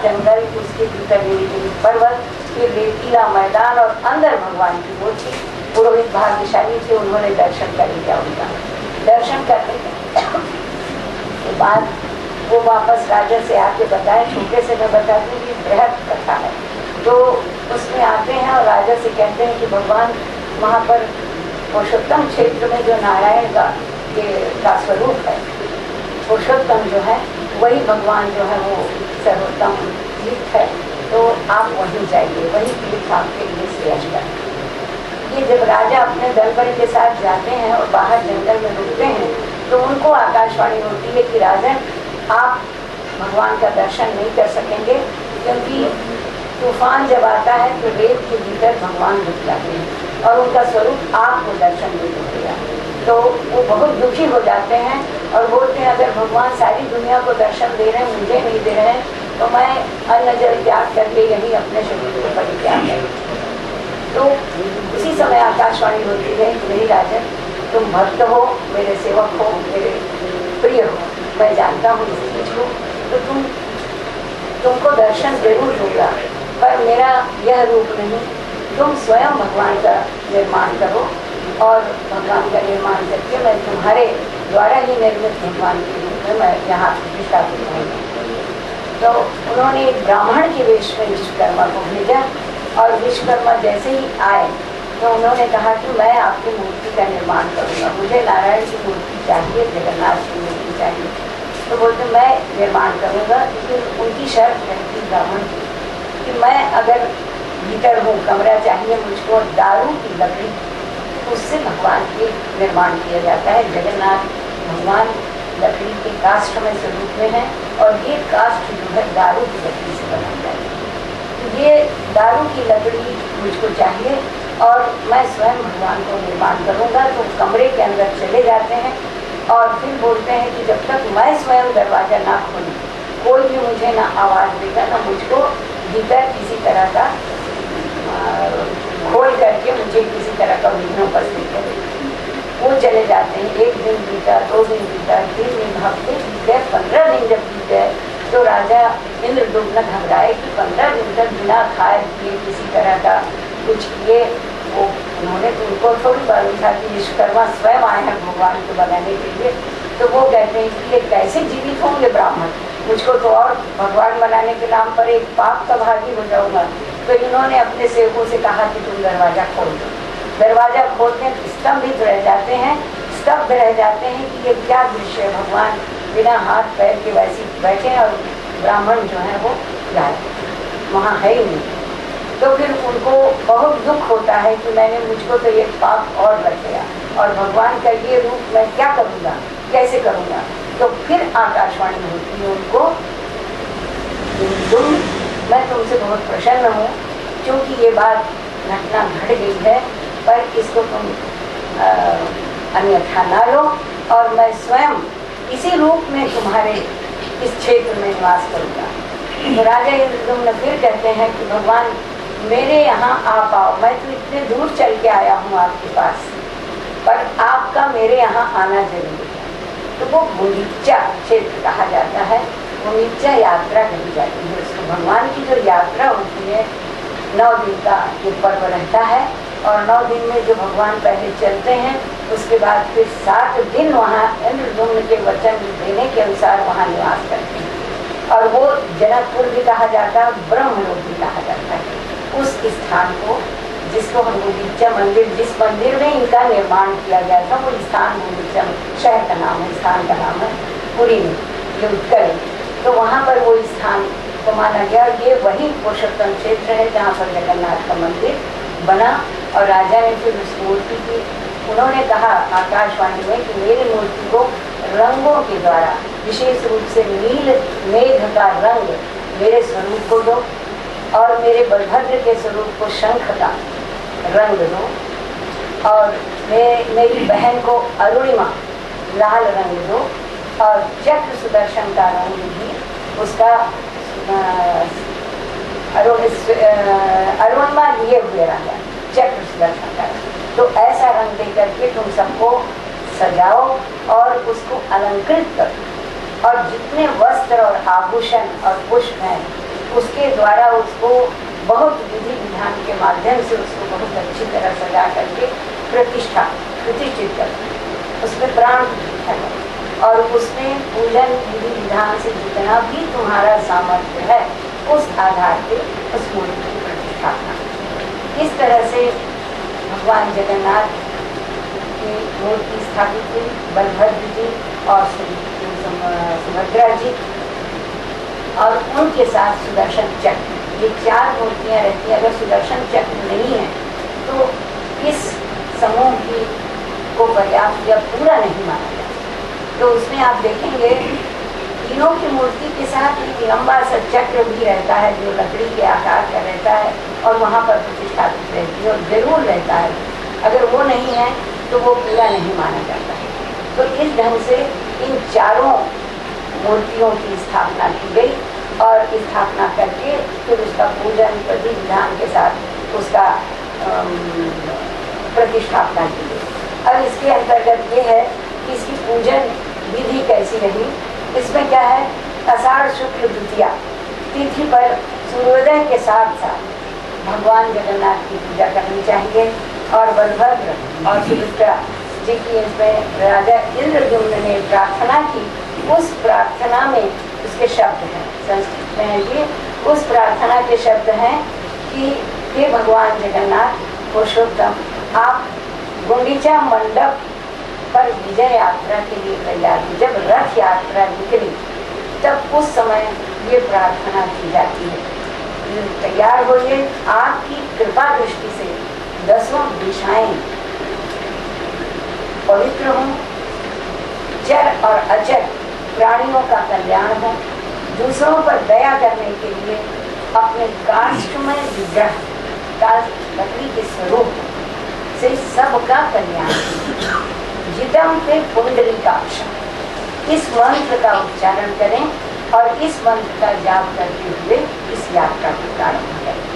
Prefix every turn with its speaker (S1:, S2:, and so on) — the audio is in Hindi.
S1: जंगल, उसके भीतर नीलगिरी पर्वत, फिर रेतीला मैदान और अंदर भगवान की मूर्ति। पुरोहित भाग्यशाली थे, उन्होंने दर्शन कर लिया। उनका दर्शन करने के बाद वो वापस राजा से आके बताए, छोटे से मैं बताती हूँ कि बृहद कथा है। तो उसमें आते हैं और राजा से कहते हैं कि भगवान वहाँ पर पुरुषोत्तम क्षेत्र में जो नारायण का स्वरूप है, पुरुषोत्तम जो है वही भगवान जो है वो सर्वोत्तम तीर्थ है, तो आप वहीं जाइए, वही तीर्थ आपके लिए श्रेष्ठ है। ये जब राजा अपने दलबल के साथ जाते हैं और बाहर जंगल में रुकते हैं तो उनको आकाशवाणी होती है कि राजन, आप भगवान का दर्शन नहीं कर सकेंगे, क्योंकि तूफान जब आता है तो रेत के भीतर भगवान रुक जाते हैं और उनका स्वरूप आपको दर्शन नहीं मिलेगा। तो वो बहुत दुखी हो जाते हैं और बोलते हैं, अगर भगवान सारी दुनिया को दर्शन दे रहे हैं, मुझे नहीं दे रहे हैं, तो मैं अन्न जल त्याग करके यही अपने शरीर को परित्याग करूँ। तो उसी समय आकाशवाणी होती है कि नहीं राजन, तुम भक्त हो, मेरे सेवक हो, मेरे प्रिय हो, मैं जानता हूँ इस चीज़ को, तो तुमको दर्शन जरूर दूंगा, पर मेरा यह रूप नहीं, तुम स्वयं भगवान का निर्माण करो और भगवान का निर्माण करके मैं तुम्हारे द्वारा ही निर्मित भगवान के रूप में मैं यहाँ प्रतिष्ठापित होंगी। तो उन्होंने एक ब्राह्मण के वेश में विश्वकर्मा को भेजा और विश्वकर्मा जैसे ही आए तो उन्होंने कहा कि मैं आपकी मूर्ति का निर्माण करूँगा, मुझे नारायण की मूर्ति चाहिए, जगन्नाथ की मूर्ति चाहिए। तो बोलते मैं निर्माण करूँगा, लेकिन उनकी शर्त रहती ब्राह्मण की कि मैं अगर भीतर हूँ, कमरा चाहिए मुझको, दारू की लकड़ी, उससे भगवान के निर्माण किया जाता है। जगन्नाथ भगवान लकड़ी के काष्ठ में स्वरूप में है और ये काष्ठ जो है दारू की लकड़ी से बनाई जाती है। ये दारू की लकड़ी मुझको चाहिए और मैं स्वयं भगवान को निर्माण करूँगा। तो कमरे के अंदर चले जाते हैं और फिर बोलते हैं कि जब तक मैं स्वयं दरवाज़ा ना खोलूँ, कोई भी मुझे ना आवाज़ देगा, ना मुझको भीतर किसी तरह का खोल करके मुझे किसी तरह का विघ्न उपस्थित करेगा। वो चले जाते हैं। 1 दिन बीता, 2 दिन बीता, 3 दिन, हफ्ते बीते, 15 दिन जब बीते तो राजा इंद्रदुम्न घबराए कि 15 दिन तक बिना खाए पिए किसी तरह का कुछ किए, वो उन्होंने तो उनको थोड़ी मालूम था कि विश्वकर्मा स्वयं आए हैं भगवान को बनाने के लिए। तो वो कहते हैं कि ये कैसे जीवित होंगे ब्राह्मण, मुझको तो और भगवान बनाने के नाम पर एक पाप का भागी हो जाऊंगा। तो इन्होंने अपने सेवकों से कहा कि तुम दरवाज़ा खोल दो। दरवाज़ा खोलते हैं, स्तंभित रह जाते हैं, स्तब्ध रह जाते हैं कि ये क्या दृश्य है, भगवान बिना हाथ पैर के वैसे बैठे और ब्राह्मण जो है वो गाय वहाँ है ही नहीं। तो फिर उनको बहुत दुख होता है कि मैंने मुझको तो ये पाप और लग गया और भगवान का ये रूप मैं क्या करूँगा, कैसे करूँगा। तो फिर आकाशवाणी होती है उनको, मैं तुमसे बहुत प्रसन्न हूँ क्योंकि ये बात घटना घट गई है, पर इसको तुम अन्यथा ना लो और मैं स्वयं इसी रूप में तुम्हारे इस क्षेत्र में निवास करूँगा। तो राजा इंद्रदुम्न फिर कहते हैं कि भगवान मेरे यहाँ आ पाओ, मैं तो इतने दूर चल के आया हूँ आपके पास, पर आपका मेरे यहाँ आना जरूरी है। तो वो गुंडीचा क्षेत्र कहा जाता है, गुंडीचा यात्रा कही जाती है उसको। भगवान की जो यात्रा होती है 9 दिन का ये पर्व रहता है और 9 दिन में जो भगवान पहले चलते हैं उसके बाद फिर 7 दिन वहाँ इंद्रदुम्न के वचन देने के अनुसार वहाँ निवास करते हैं। और वो जनकपुर भी कहा जाता है, ब्रह्मलोक भी कहा जाता है उस स्थान को, जिसको हम गुंडीचा मंदिर, जिस मंदिर में इनका निर्माण किया गया था वो स्थान गुंडीचा शहर का नाम है, स्थान का नाम है पुरी में, ये उत्कल। तो वहाँ पर वो स्थान को माना गया। ये वही पुरुषोत्तम क्षेत्र है जहाँ पर जगन्नाथ का मंदिर बना। और राजा ने फिर उस मूर्ति की, उन्होंने कहा आकाशवाणी में कि मेरी मूर्ति को रंगों के द्वारा, विशेष रूप से नील मेघ का रंग मेरे स्वरूप को दो और मेरे बलभद्र के स्वरूप को शंख का रंग दो और मेरी बहन को अरुणिमा लाल रंग दो और चक्र सुदर्शन का रंग भी उसका अरुणिमा लिए हुए रंग है, चक्र सुदर्शन का। तो ऐसा रंग दे करके तुम सबको सजाओ और उसको अलंकृत करो और जितने वस्त्र और आभूषण और पुष्प हैं उसके द्वारा उसको बहुत विधि विधान के माध्यम से उसको बहुत अच्छी तरह सजा करके प्रतिष्ठित कर, उसमें प्राण प्रतिष्ठा कर और उसमें पूजन विधि विधान से जितना भी तुम्हारा सामर्थ्य है उस आधार पे उस मूर्ति की प्रतिष्ठापना। इस तरह से भगवान जगन्नाथ की मूर्ति स्थापित हुई, बलभद्र जी और सुभद्रा जी और उनके साथ सुदर्शन चक्र। ये 4 मूर्तियाँ रहती हैं। अगर सुदर्शन चक्र नहीं है तो इस समूह की को पर्याप्त या पूरा नहीं माना जाता। तो उसमें आप देखेंगे तीनों की मूर्ति के साथ एक लंबा सा चक्र भी रहता है जो लकड़ी के आकार का रहता है और वहाँ पर प्रतिष्ठापित रहती है और जरूर रहता है। अगर वो नहीं है तो वो पूरा नहीं माना जाता है। तो इस ढंग से इन 4 मूर्तियों की स्थापना की गई और स्थापना करके फिर उसका पूजन विधि विधान के साथ उसका प्रतिष्ठापना की गई। अब इसके अंतर्गत ये है कि इसकी पूजन विधि कैसी रही। इसमें क्या है, आषाढ़ शुक्ल द्वितीया तिथि पर सूर्योदय के साथ साथ भगवान जगन्नाथ की पूजा करनी चाहिए और बलभद्र और सुभद्रा जी की इसमें राजा इंद्रद्युम्न ने प्रार्थना की। उस प्रार्थना में उसके शब्द हैं, संस्कृत में है ये, उस प्रार्थना के शब्द हैं कि हे भगवान जगन्नाथ पुरुषोत्तम, आप गुंडीचा मंडप पर विजय यात्रा के लिए तैयार हुई। जब रथ यात्रा निकली तब उस समय ये प्रार्थना की जाती है, तैयार होइए, आपकी कृपा दृष्टि से 10 दिशाएं पवित्र हों, जड़ और अजड़ प्राणियों का कल्याण हो, दूसरों पर दया करने के लिए अपने काष्ठमय विग्रह लकड़ी के स्वरूप से सबका कल्याण, जितम पे पुंडरीकाक्ष, इस मंत्र का उच्चारण करें और इस मंत्र का जाप करते हुए इस यात्रा को प्रारंभ करें।